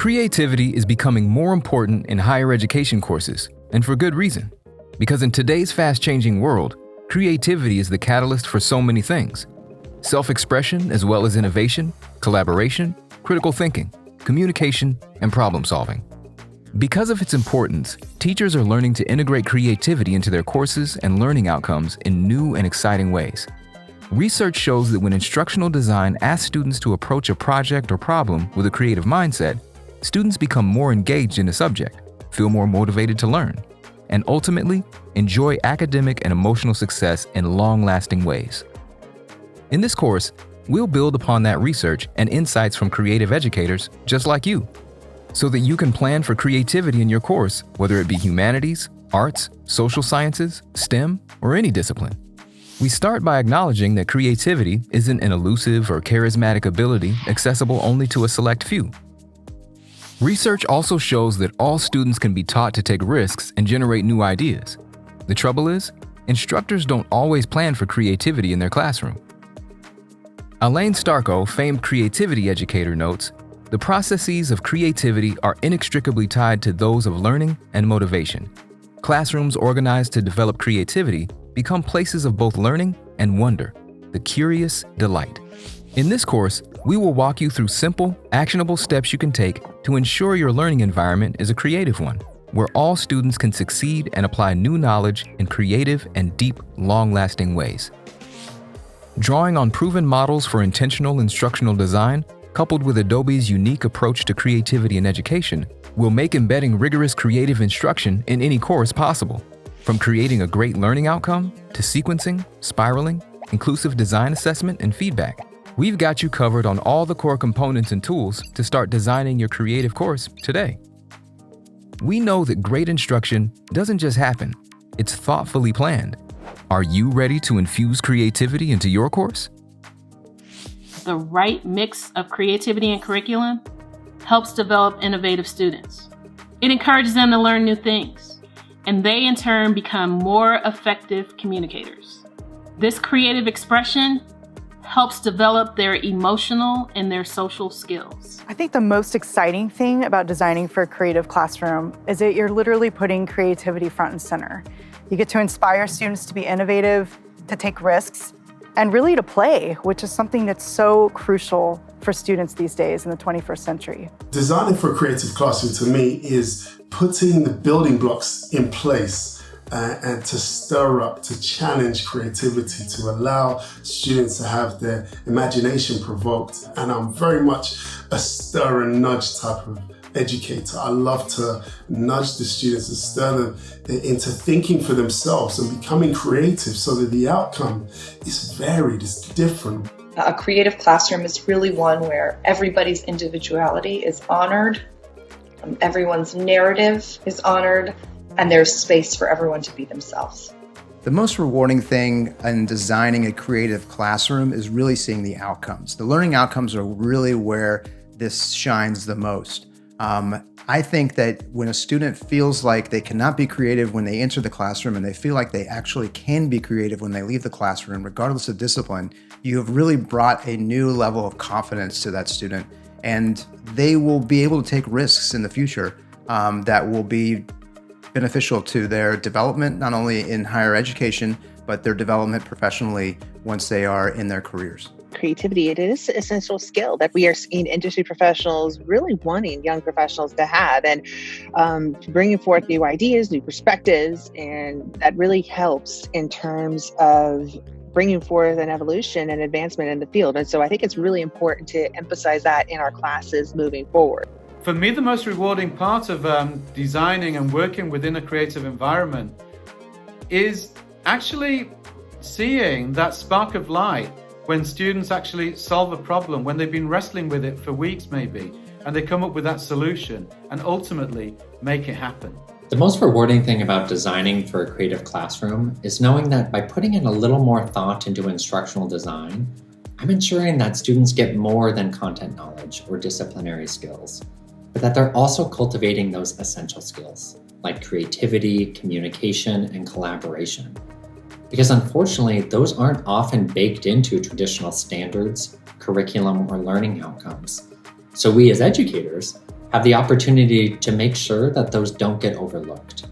Creativity is becoming more important in higher education courses, and for good reason. Because in today's fast-changing world, creativity is the catalyst for so many things. Self-expression as well as innovation, collaboration, critical thinking, communication, and problem-solving. Because of its importance, teachers are learning to integrate creativity into their courses and learning outcomes in new and exciting ways. Research shows that when instructional design asks students to approach a project or problem with a creative mindset, students become more engaged in the subject, feel more motivated to learn, and ultimately enjoy academic and emotional success in long-lasting ways. In this course, we'll build upon that research and insights from creative educators just like you, so that you can plan for creativity in your course, whether it be humanities, arts, social sciences, STEM, or any discipline. We start by acknowledging that creativity isn't an elusive or charismatic ability accessible only to a select few. Research also shows that all students can be taught to take risks and generate new ideas. The trouble is, instructors don't always plan for creativity in their classroom. Elaine Starko, famed creativity educator, notes, "The processes of creativity are inextricably tied to those of learning and motivation. Classrooms organized to develop creativity become places of both learning and wonder, the curious delight." In this course, we will walk you through simple, actionable steps you can take to ensure your learning environment is a creative one, where all students can succeed and apply new knowledge in creative and deep, long-lasting ways. Drawing on proven models for intentional instructional design, coupled with Adobe's unique approach to creativity in education, will make embedding rigorous creative instruction in any course possible. From creating a great learning outcome to sequencing, spiraling, inclusive design assessment, and feedback, we've got you covered on all the core components and tools to start designing your creative course today. We know that great instruction doesn't just happen, it's thoughtfully planned. Are you ready to infuse creativity into your course? The right mix of creativity and curriculum helps develop innovative students. It encourages them to learn new things, and they in turn become more effective communicators. This creative expression helps develop their emotional and their social skills. I think the most exciting thing about designing for a creative classroom is that you're literally putting creativity front and center. You get to inspire students to be innovative, to take risks, and really to play, which is something that's so crucial for students these days in the 21st century. Designing for a creative classroom to me is putting the building blocks in place and to stir up, to challenge creativity, to allow students to have their imagination provoked. And I'm very much a stir and nudge type of educator. I love to nudge the students and stir them into thinking for themselves and becoming creative so that the outcome is varied, is different. A creative classroom is really one where everybody's individuality is honored, everyone's narrative is honored, and there's space for everyone to be themselves. The most rewarding thing in designing a creative classroom is really seeing the outcomes. The learning outcomes are really where this shines the most. I think that when a student feels like they cannot be creative when they enter the classroom and they feel like they actually can be creative when they leave the classroom, regardless of discipline, you have really brought a new level of confidence to that student, and they will be able to take risks in the future that will be beneficial to their development, not only in higher education, but their development professionally once they are in their careers. Creativity, it is an essential skill that we are seeing industry professionals really wanting young professionals to have, and bringing forth new ideas, new perspectives, and that really helps in terms of bringing forth an evolution and advancement in the field. And so I think it's really important to emphasize that in our classes moving forward. For me, the most rewarding part of designing and working within a creative environment is actually seeing that spark of light when students actually solve a problem, when they've been wrestling with it for weeks maybe, and they come up with that solution and ultimately make it happen. The most rewarding thing about designing for a creative classroom is knowing that by putting in a little more thought into instructional design, I'm ensuring that students get more than content knowledge or disciplinary skills, but that they're also cultivating those essential skills like creativity, communication, and collaboration. Because unfortunately, those aren't often baked into traditional standards, curriculum, or learning outcomes. So we as educators have the opportunity to make sure that those don't get overlooked.